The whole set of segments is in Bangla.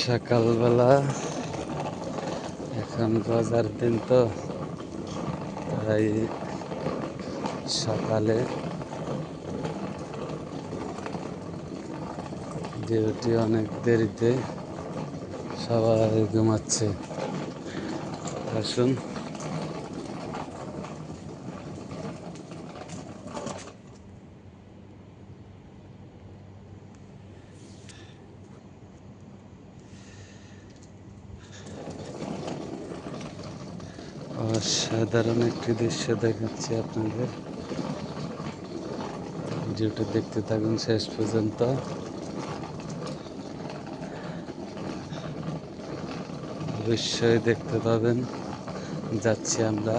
সকালবেলা এখন রোজার দিন তো তাই সকালে ডিউটি অনেক দেরিতে সবাই ঘুমাচ্ছে। আসুন অসাধারণ একটি দৃশ্য দেখাচ্ছি আপনাদের। ভিডিওটি দেখতে থাকুন শেষ পর্যন্ত। অবশ্যই দেখতে পাবেন। যাচ্ছি আমরা।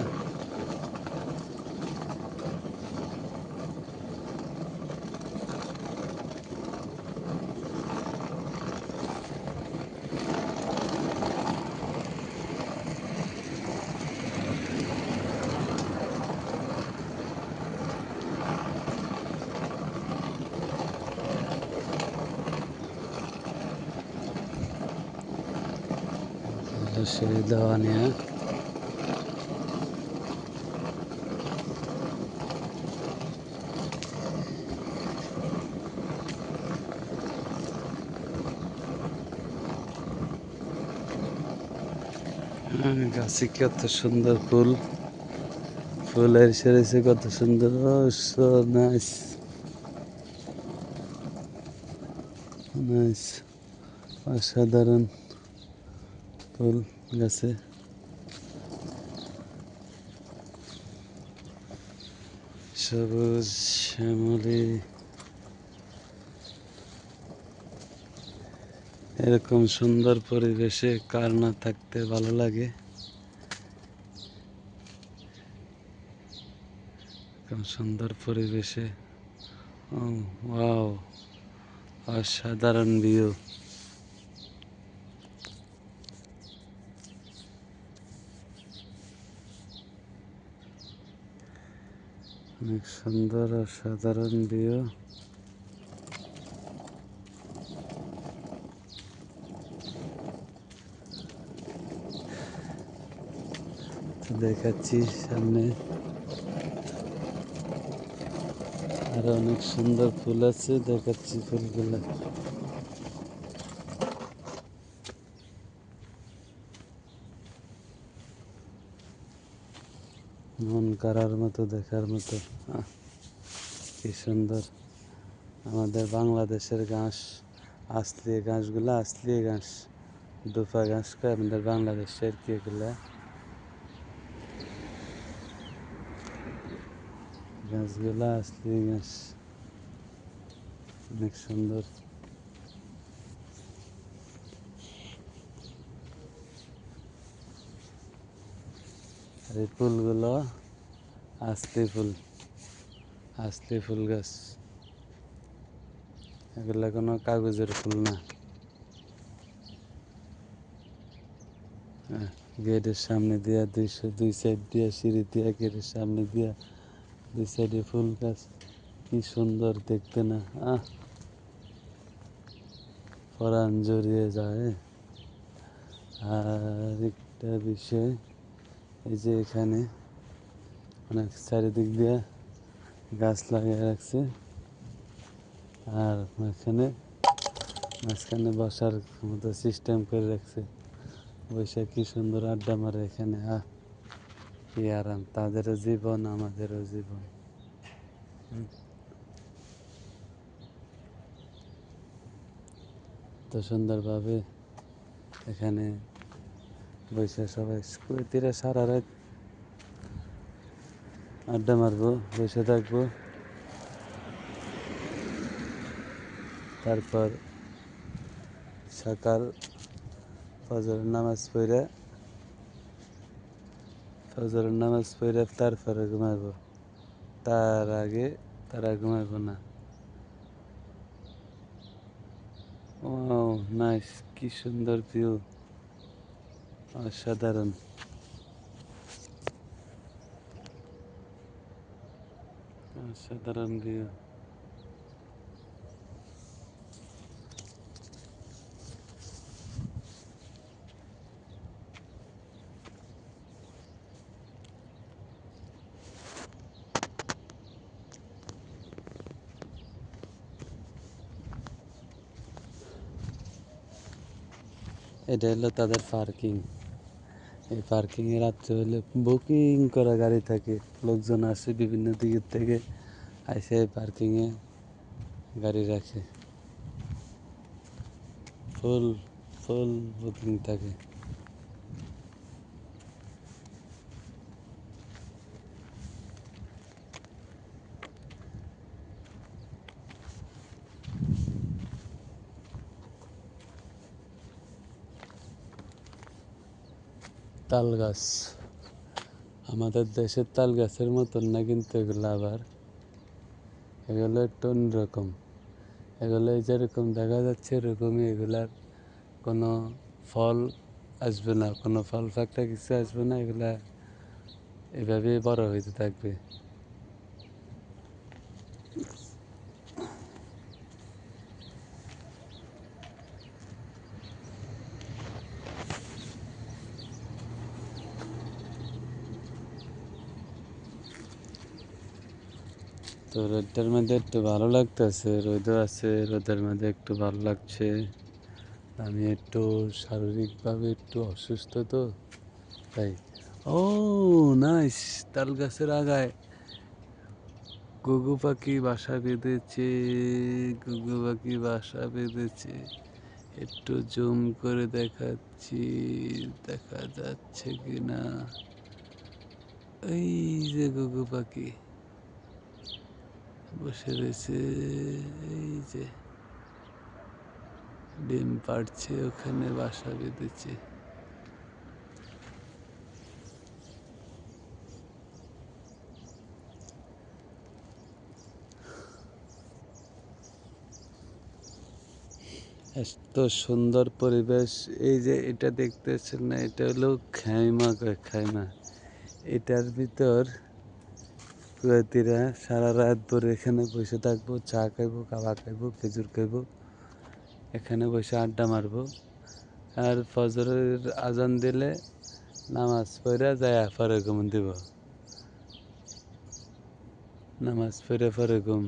সেই দেওয়ানিয়া গাছে কত সুন্দর ফুল ফুলের সেরেছে কত সুন্দর। সো নাইস নাইস অসাধারণ ফুল গাছে। সবুজ শ্যামলি এরকম সুন্দর পরিবেশে কার না থাকতে ভালো লাগে। এরকম সুন্দর পরিবেশে ওয়াও অসাধারণ ভিউ। অনেক সুন্দর অসাধারণ ভিউ। দেখাচ্ছি সামনে আরো অনেক সুন্দর ফুল আছে, দেখাচ্ছি ফুলগুলো। মন করার মতো দেখার মতো। কি সুন্দর আমাদের বাংলাদেশের ঘাস, আসলি ঘাসগুলা আসলি ঘাস, দুপা ঘাস কয় আমাদের বাংলাদেশের কি এগুলা গাছগুলা আসলি ঘাস। অনেক সুন্দর। এই ফুলগুলো আসলি ফুল, আসলি ফুল গাছ। এগুলা কোনো কাগজের ফুল না। গেটের সামনে দিয়া দুই সাইড দিয়া সিঁড়ি দিয়া গেটের সামনে দিয়া দুই সাইডে ফুল গাছ। কি সুন্দর দেখতে না, পরাণ জড়িয়ে যায়। আর একটা বিষয় এই যে এখানে অনেক চারিদিক দিয়ে গাছ লাগিয়ে রাখছে। আর মাঝখানে বসার মতো সিস্টেম করে রাখছে। বসে কি সুন্দর আড্ডা মারে এখানে। কি আরাম, তাদেরও জীবন আমাদেরও জীবন। তো সুন্দরভাবে এখানে বসে সবাই তীরে সারা রাত আড্ডা মারবো, বসে থাকবো। তারপর সকাল ফজরের নামাজ পড়ে তারপরে ঘুমাবো। তার আগে তারা ঘুমাবো না। ও নাইস, কি সুন্দর ভিউ, অসাধারণ অসাধারণ ভিউ। এটা হলো তাদের পার্কিং। এই পার্কিংয়ে রাত্রে হলে বুকিং করা গাড়ি থাকে, লোকজন আসে বিভিন্ন দিকের থেকে, এসে এই পার্কিংয়ে গাড়ি রাখে, ফুল ফুল বুকিং থাকে। তাল গাছ আমাদের দেশের তাল গাছের মতন না, কিন্তু এগুলো আবার এগুলো একটু অন্যরকম। এগুলো যেরকম দেখা যাচ্ছে এরকমই, এগুলার কোনো ফল আসবে না, কোনো ফল ফাঁকটা কিছু আসবে না, এগুলা এভাবেই বড় হইতে থাকবে। তো রোদটার মধ্যে একটু ভালো লাগতেছে, রোদও আছে, রোদের মধ্যে একটু ভালো লাগছে। আমি একটু শারীরিকভাবে একটু অসুস্থ, তো তাই। ও নাইস, তাল গাছের আগায় ঘুঘু পাখি বাসা বেঁধেছে, ঘুঘু পাখি বাসা বেঁধেছে। একটু জুম করে দেখাচ্ছি, দেখা যাচ্ছে কিনা। এই যে ঘুঘু পাখি বসে রয়েছে, এই যে ডিম পাড়ছে, ওখানে বাসা বেঁধেছে। এত সুন্দর পরিবেশ। এই যে এটা দেখতেছেন না, এটা হলো খাইমা, খাইমা। এটার ভিতর কুয়েতিরা সারা রাত ধরে এখানে বসে থাকবো, চা খাইবো, খাওয়া খাইবো, খেজুর খাইবো, এখানে বসে আড্ডা মারবো। আর ফজরের আজান দিলে নামাজ পড়ে যায়, পরে ঘুম দিব, নামাজ পড়ে পরে ঘুম।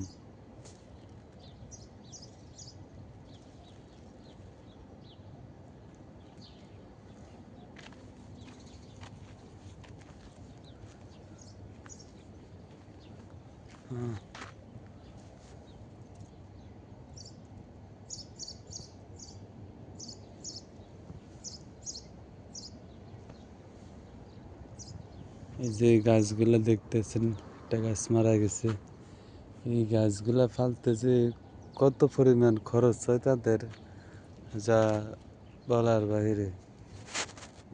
হ্যাঁ, এই যে গাছগুলো দেখতেছেন, একটা গাছ মারা গেছে। এই গাছগুলা ফালতে যে কত পরিমাণ খরচ হয় তাদের, যা বলার বাহিরে।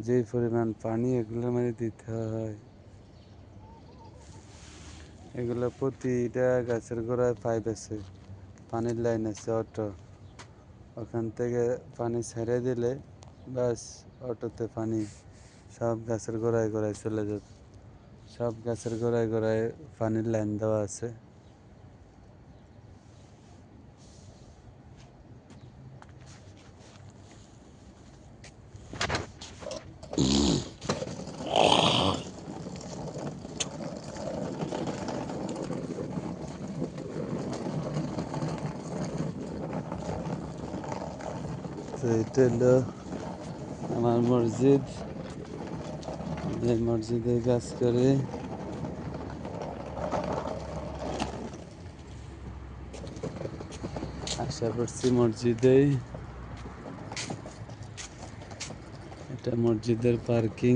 যে পরিমাণ পানি এগুলোর মধ্যে দিতে হয়, এগুলো প্রতিটা গাছের গোড়ায় পাইপ আছে, পানির লাইন আছে, অটো। ওখান থেকে পানি ছেড়ে দিলে ব্যাস, অটোতে পানি সব গাছের গোড়ায় গোড়ায় চলে যাবে। সব গাছের গোড়ায় গোড়ায় পানির লাইন দেওয়া আছে। তো এটা হলো আমার মসজিদ, যে মসজিদে কাজ করে। আশা করছি মসজিদেই, এটা মসজিদের পার্কিং।